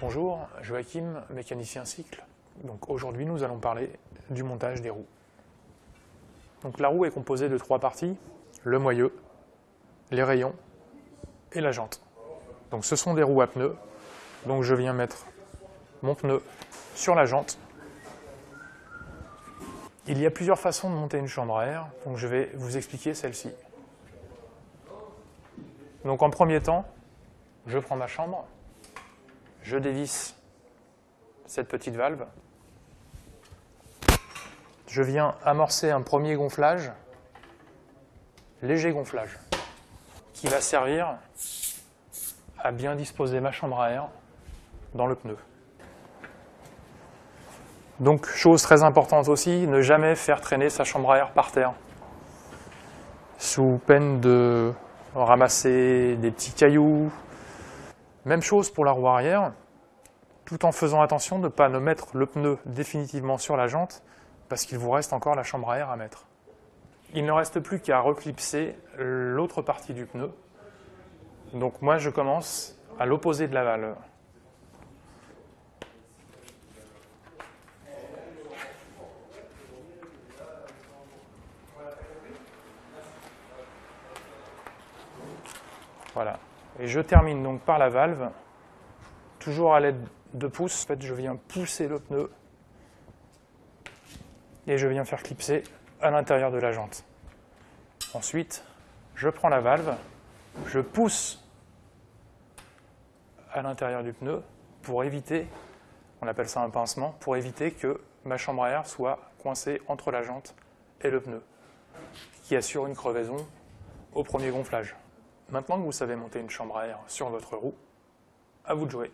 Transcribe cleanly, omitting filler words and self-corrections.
Bonjour, Joachim, mécanicien cycle. Donc aujourd'hui, nous allons parler du montage des roues. Donc la roue est composée de 3 parties, le moyeu, les rayons et la jante. Donc ce sont des roues à pneus. Donc je viens mettre mon pneu sur la jante. Il y a plusieurs façons de monter une chambre à air, donc je vais vous expliquer celle-ci. Donc en premier temps, je prends ma chambre, je dévisse cette petite valve, je viens amorcer un premier gonflage, léger gonflage, qui va servir à bien disposer ma chambre à air dans le pneu. Donc, chose très importante aussi, ne jamais faire traîner sa chambre à air par terre, sous peine de ramasser des petits cailloux. Même chose pour la roue arrière, tout en faisant attention de ne pas mettre le pneu définitivement sur la jante, parce qu'il vous reste encore la chambre à air à mettre. Il ne reste plus qu'à reclipser l'autre partie du pneu. Donc moi, je commence à l'opposé de la valve. Voilà. Et je termine donc par la valve, toujours à l'aide de pouces. En fait, je viens pousser le pneu et je viens faire clipser à l'intérieur de la jante. Ensuite, je prends la valve, je pousse à l'intérieur du pneu pour éviter, on appelle ça un pincement, pour éviter que ma chambre à air soit coincée entre la jante et le pneu, qui assure une crevaison au premier gonflage. Maintenant que vous savez monter une chambre à air sur votre roue, à vous de jouer.